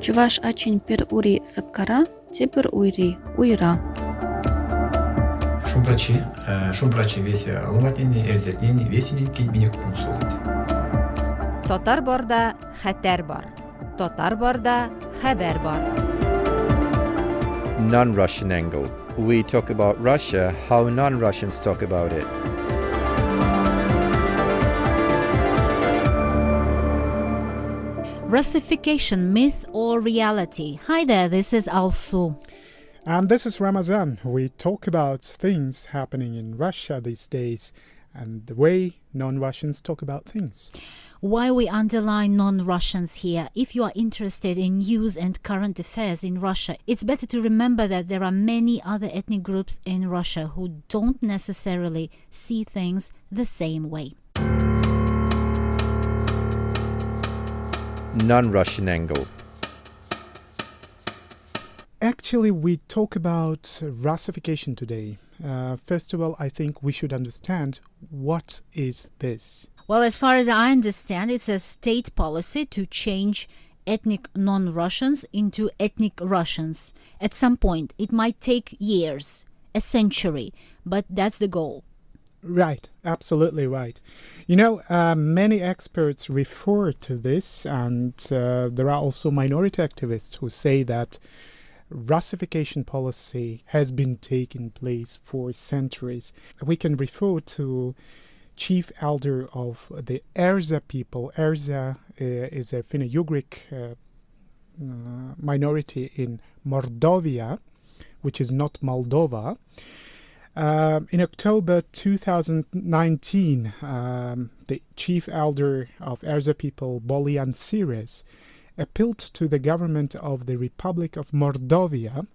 Чуваш ачин пир ури сапкара, тепер уйри уйра. Шумбрачи весе алуматини, эрзетнени, весени кельбинек пунсулит. Татар барда хәтәр бар. Татар барда хәбәр бар. Non-Russian angle. We talk about Russia, how non-Russians talk about it. Russification, myth or reality? Hi there, this is Alsu. And this is Ramazan. We talk about things happening in Russia these days and the way non-Russians talk about things. Why we underline non-Russians here? If you are interested in news and current affairs in Russia, it's better to remember that there are many other ethnic groups in Russia who don't necessarily see things the same way. Non-Russian angle. Actually, we talk about Russification today. First of all, I think we should understand what is this. Well, as far as I understand, it's a state policy to change ethnic non-Russians into ethnic Russians. At some point, it might take years, a century, but that's the goal. Right, absolutely right. You know, many experts refer to this, and there are also minority activists who say that Russification policy has been taking place for centuries. We can refer to chief elder of the Erza people. Erza is a Finno-Ugric minority in Mordovia, which is not Moldova. In October 2019, the chief elder of Erza people, Bolian Sires, appealed to the government of the Republic of Mordovia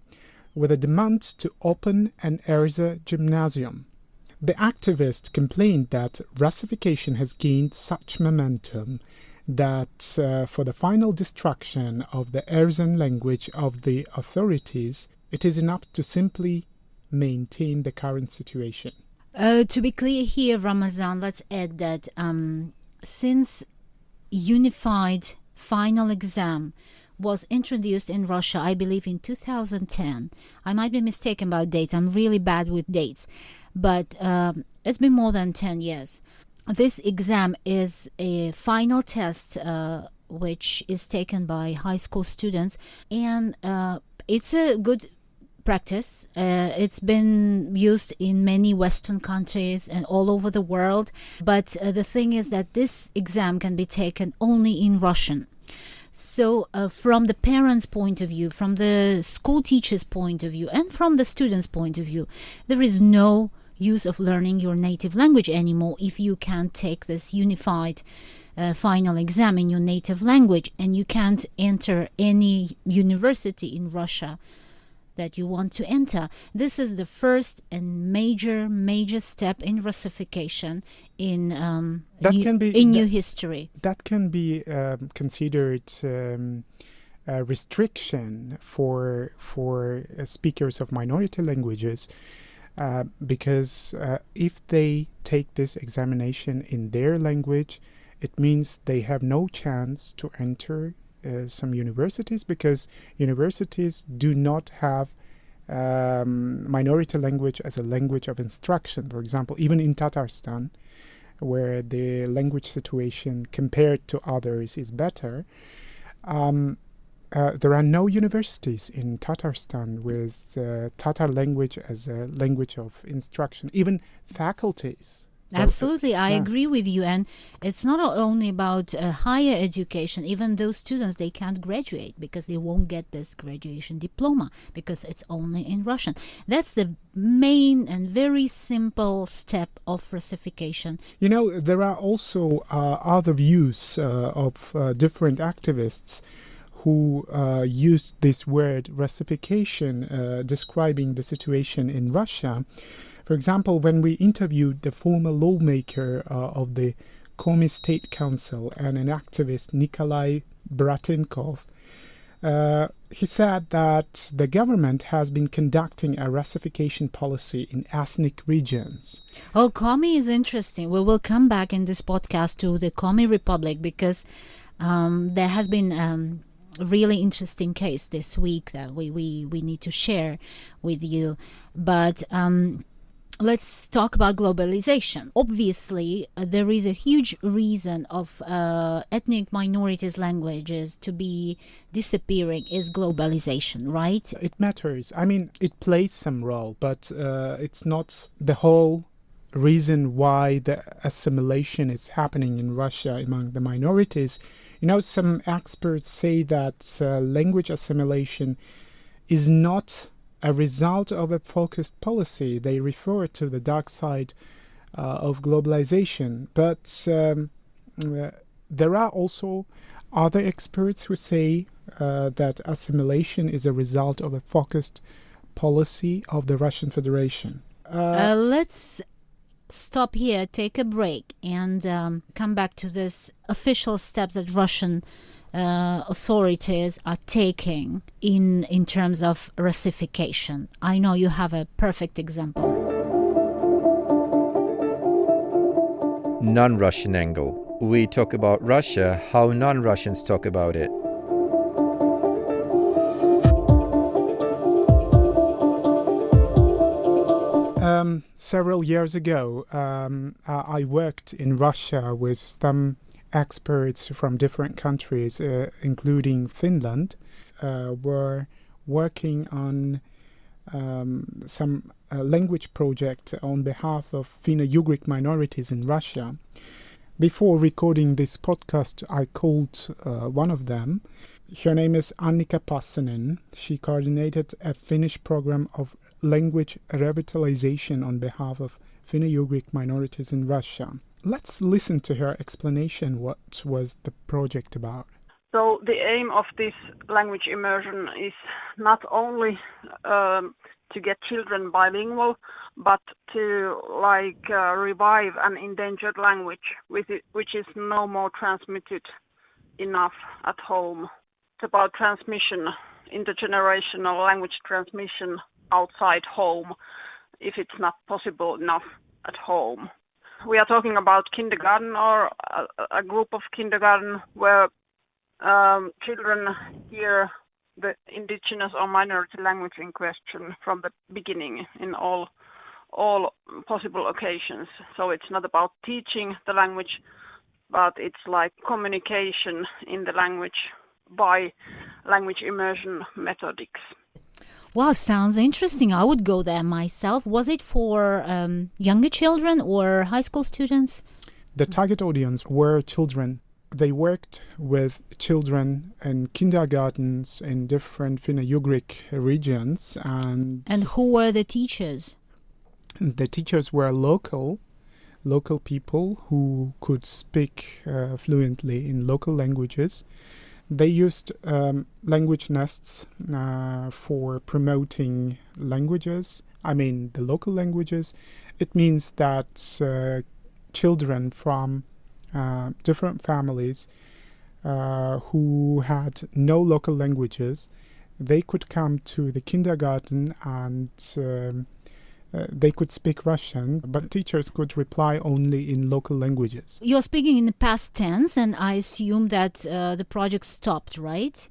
with a demand to open an Erza gymnasium. The activist complained that Russification has gained such momentum that for the final destruction of the Erzan language of the authorities, it is enough to simply maintain the current situation. To be clear here, Ramazan, let's add that since unified final exam was introduced in Russia, I believe in 2010. I might be mistaken about dates. I'm really bad with dates. But it's been more than 10 years. This exam is a final test which is taken by high school students. And it's a good practice. It's been used in many Western countries and all over the world. But the thing is that this exam can be taken only in Russian. So from the parents' point of view, from the school teacher's point of view, and from the student's point of view, there is no use of learning your native language anymore if you can't take this unified final exam in your native language, and you can't enter any university in Russia that you want to enter. This is the first and major step in Russification in new history. That can be considered a restriction for speakers of minority languages, because if they take this examination in their language, it means they have no chance to enter some universities, because universities do not have minority language as a language of instruction. For example, even in Tatarstan, where the language situation compared to others is better, there are no universities in Tatarstan with Tatar language as a language of instruction, even faculties. Absolutely, I agree with you. And it's not only about higher education. Even those students, they can't graduate because they won't get this graduation diploma because it's only in Russian. That's the main and very simple step of Russification. You know, there are also other views of different activists who used this word Russification describing the situation in Russia. For example, when we interviewed the former lawmaker of the Komi State Council and an activist, Nikolai Bratenkov, he said that the government has been conducting a Russification policy in ethnic regions. Oh, Komi is interesting. We will come back in this podcast to the Komi Republic because there has been really interesting case this week that we need to share with you. But let's talk about globalization. Obviously, there is a huge reason of ethnic minorities' languages to be disappearing is globalization, right? It matters. I mean, it plays some role, but it's not the whole reason why the assimilation is happening in Russia among the minorities. You know, some experts say that language assimilation is not a result of a focused policy. They refer to the dark side of globalization. But there are also other experts who say that assimilation is a result of a focused policy of the Russian Federation. Let's stop here, take a break, and come back to this official steps that Russian authorities are taking in terms of Russification. I know you have a perfect example. Non-Russian angle. We talk about Russia, how non-Russians talk about it. Several years ago, I worked in Russia with some experts from different countries, including Finland, were working on some language project on behalf of Finno-Ugric minorities in Russia. Before recording this podcast, I called one of them. Her name is Annika Passanen. She coordinated a Finnish program of language revitalization on behalf of Finno-Ugric minorities in Russia. Let's listen to her explanation what was the project about. So the aim of this language immersion is not only to get children bilingual, but to revive an endangered language which is no more transmitted enough at home. It's about transmission, intergenerational language transmission outside home, if it's not possible enough at home. We are talking about kindergarten or a group of kindergarten where children hear the indigenous or minority language in question from the beginning in all possible occasions. So it's not about teaching the language, but it's like communication in the language by language immersion methodics. Wow, sounds interesting. I would go there myself. Was it for younger children or high school students? The target audience were children. They worked with children in kindergartens in different Finno-Ugric regions. And who were the teachers? The teachers were local people who could speak fluently in local languages. They used language nests for promoting languages, the local languages. It means that children from different families who had no local languages, they could come to the kindergarten and they could speak Russian, but teachers could reply only in local languages. You're speaking in the past tense, and I assume that the project stopped, right?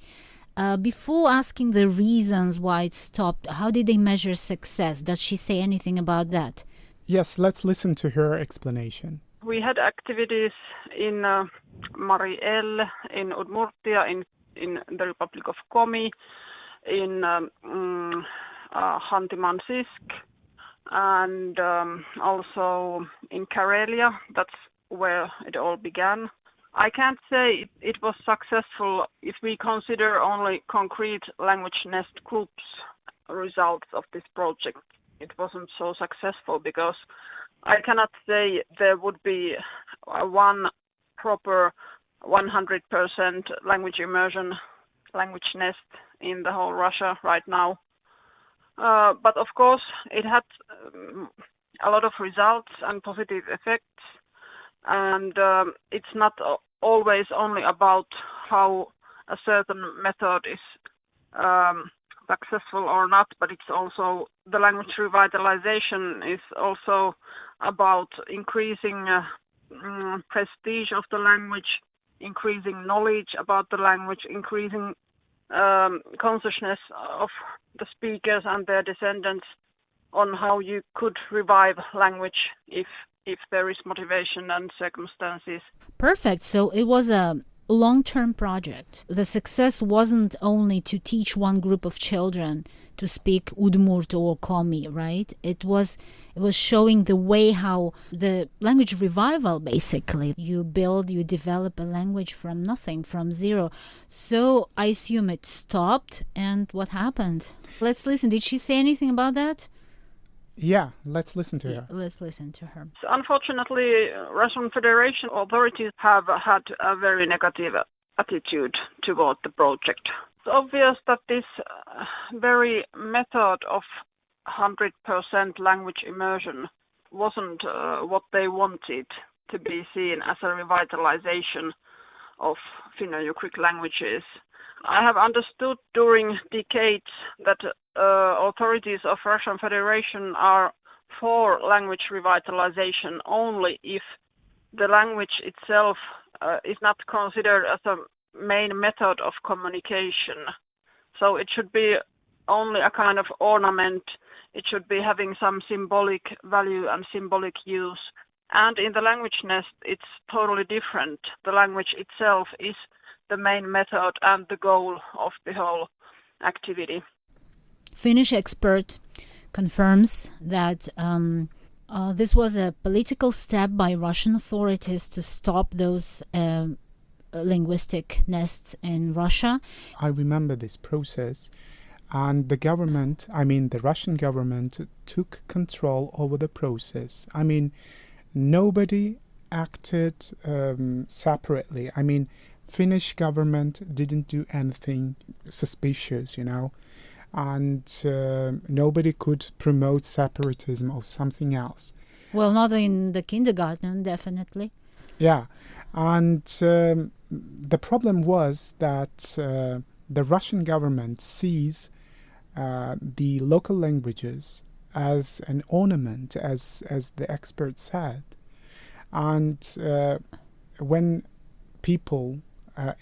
Before asking the reasons why it stopped, how did they measure success? Does she say anything about that? Yes, let's listen to her explanation. We had activities in Mari El, in Udmurtia, in the Republic of Komi, in Khanty-Mansiysk, and also in Karelia. That's where it all began. I can't say it was successful if we consider only concrete language nest groups results of this project. It wasn't so successful because I cannot say there would be one proper 100% language immersion language nest in the whole Russia right now. But of course, it had a lot of results and positive effects. And it's not always only about how a certain method is successful or not, but it's also the language revitalization is also about increasing prestige of the language, increasing knowledge about the language, increasing consciousness of the speakers and their descendants on how you could revive language if there is motivation and circumstances. Perfect. So it was a long-term project. The success wasn't only to teach one group of children to speak Udmurt or Komi, right? It was showing the way how the language revival, basically. You develop a language from nothing, from zero. So I assume it stopped, and what happened? Let's listen. Did she say anything about that? Yeah, let's listen to her. Let's listen to her. So unfortunately, Russian Federation authorities have had a very negative attitude toward the project. It's obvious that this very method of 100% language immersion wasn't what they wanted to be seen as a revitalization of Finno-Ugric languages. I have understood during decades that authorities of Russian Federation are for language revitalization only if the language itself is not considered as a main method of communication. So it should be only a kind of ornament. It should be having some symbolic value and symbolic use. And in the language nest, it's totally different. The language itself is the main method and the goal of the whole activity. Finnish expert confirms that this was a political step by Russian authorities to stop those linguistic nests in Russia. I remember this process, and the Russian government took control over the process. Nobody acted separately. Finnish government didn't do anything suspicious, and nobody could promote separatism or something else. Well, not in the kindergarten, definitely. Yeah, and the problem was that the Russian government sees the local languages as an ornament, as the expert said, and when people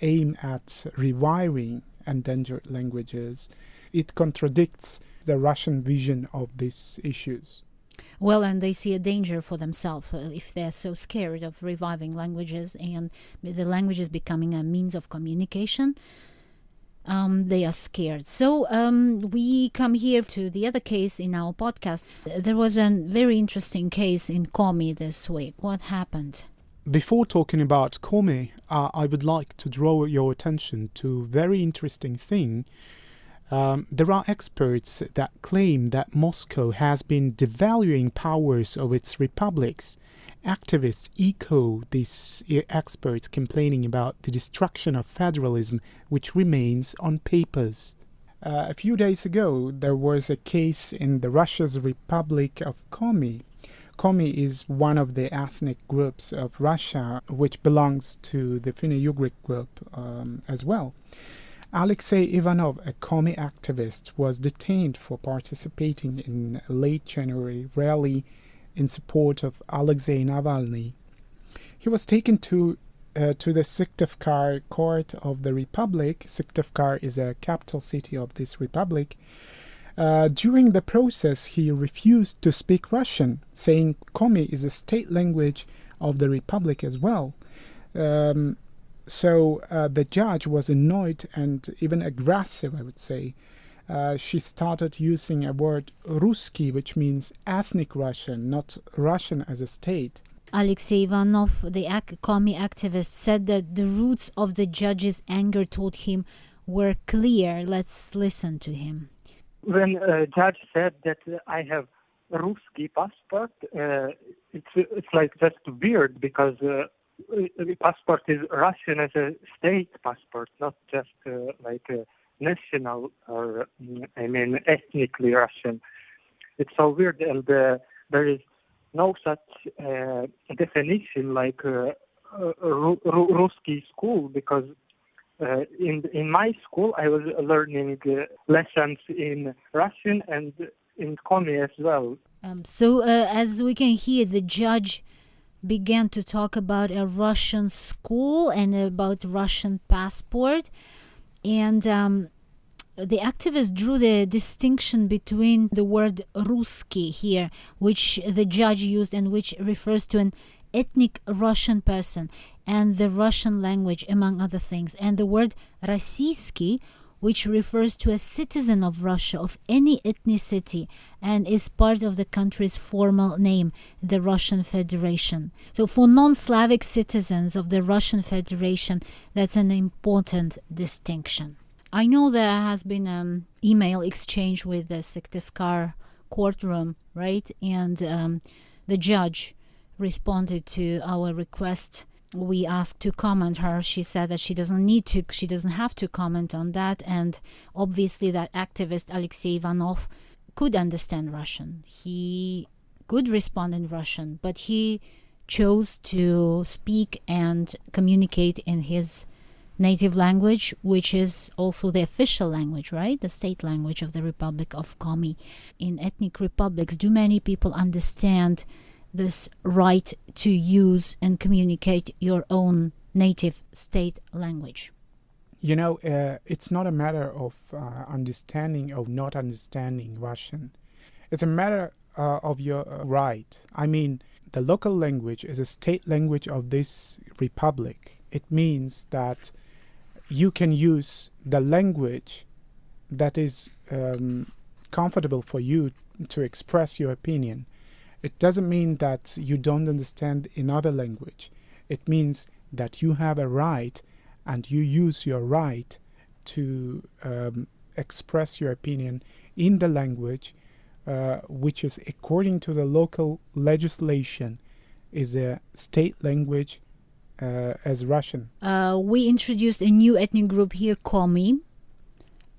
aim at reviving endangered languages, it contradicts the Russian vision of these issues. Well, and they see a danger for themselves if they're so scared of reviving languages and the languages becoming a means of communication. They are scared. So we come here to the other case in our podcast. There was a very interesting case in Komi this week. What happened? Before talking about Komi, I would like to draw your attention to a very interesting thing. There are experts that claim that Moscow has been devaluing powers of its republics. Activists echo these experts complaining about the destruction of federalism, which remains on papers. A few days ago, there was a case in the Russia's Republic of Komi. Komi is one of the ethnic groups of Russia, which belongs to the Finno-Ugric group as well. Alexei Ivanov, a Komi activist, was detained for participating in a late January rally in support of Alexei Navalny. He was taken to the Syktyvkar court of the Republic. Syktyvkar is a capital city of this republic. During the process, he refused to speak Russian, saying Komi is a state language of the republic as well. So the judge was annoyed and even aggressive, I would say. She started using a word Ruski, which means ethnic Russian, not Russian as a state. Alexei Ivanov, the Komi activist, said that the roots of the judge's anger toward him were clear. Let's listen to him. When a judge said that I have Ruski passport, it's like just weird because the passport is Russian as a state passport, not just like a national or ethnically Russian. It's so weird, and there is no such definition like Ruski school, because in my school I was learning lessons in Russian and in Komi as well. So as we can hear, the judge began to talk about a Russian school and about Russian passport. And the activist drew the distinction between the word Ruski here, which the judge used and which refers to an ethnic Russian person, and the Russian language, among other things, and the word Российский, which refers to a citizen of Russia of any ethnicity and is part of the country's formal name, the Russian Federation. So for non-Slavic citizens of the Russian Federation, that's an important distinction. I know there has been an email exchange with the Syktyvkar courtroom, right? And the judge responded to our request. We asked to comment her. She said that she doesn't have to comment on that. And obviously that activist Alexei Ivanov could understand Russian. He could respond in Russian, but he chose to speak and communicate in his native language, which is also the official language, right? The state language of the Republic of Komi. In ethnic republics, do many people understand this right to use and communicate your own native state language? You know, it's not a matter of understanding or not understanding Russian. It's a matter of your right. I mean, the local language is a state language of this republic. It means that you can use the language that is comfortable for you to express your opinion. It doesn't mean that you don't understand another language. It means that you have a right and you use your right to express your opinion in the language which is, according to the local legislation, is a state language as Russian. We introduced a new ethnic group here, Komi.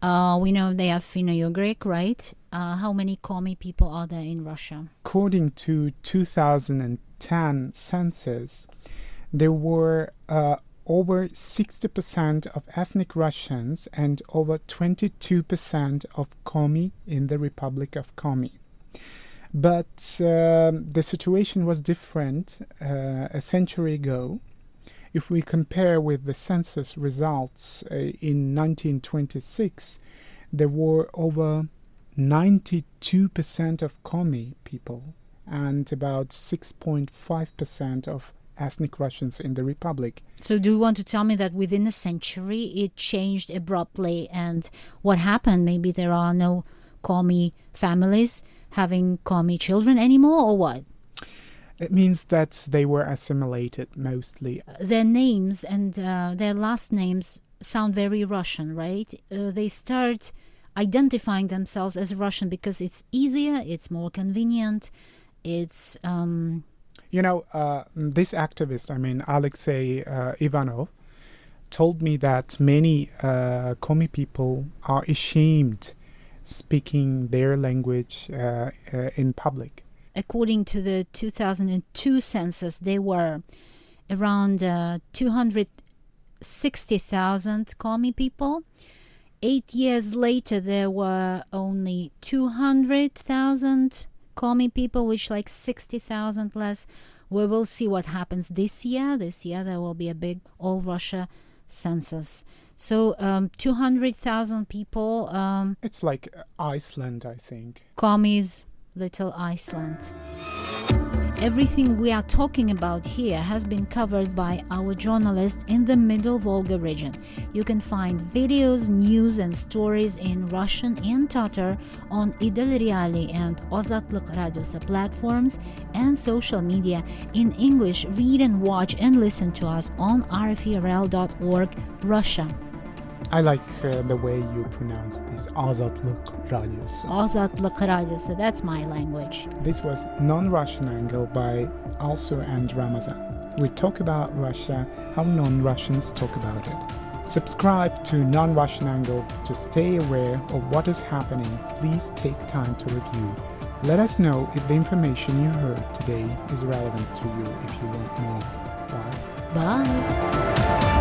We know they are Finno-Ugric, right? How many Komi people are there in Russia? According to 2010 census, there were over 60% of ethnic Russians and over 22% of Komi in the Republic of Komi. But the situation was different a century ago. If we compare with the census results in 1926, there were over 92% of Komi people and about 6.5% of ethnic Russians in the Republic. So do you want to tell me that within a century it changed abruptly, and what happened? Maybe there are no Komi families having Komi children anymore, or what? It means that they were assimilated mostly. Their names and their last names sound very Russian, right? They start identifying themselves as Russian because it's easier, it's more convenient, it's... You know, this activist, Alexei Ivanov, told me that many Komi people are ashamed speaking their language in public. According to the 2002 census, there were around 260,000 Komi people. 8 years later, there were only 200,000 Komi people, which like 60,000 less. We will see what happens this year. This year there will be a big all-Russia census. So 200,000 people. It's like Iceland, I think. Komi's little Iceland. Everything we are talking about here has been covered by our journalists in the Middle Volga region. You can find videos, news and stories in Russian and Tatar on Idel.Реалии and Ozatlik Radiosa platforms and social media. In English, read and watch and listen to us on Russification.org, Russia. I like the way you pronounce this Azatlık Radyosu. Azatlik Radiosa, that's my language. This was Non-Russian Angle by Also and Ramazan. We talk about Russia, how non-Russians talk about it. Subscribe to Non-Russian Angle to stay aware of what is happening. Please take time to review. Let us know if the information you heard today is relevant to you if you want more. Bye. Bye.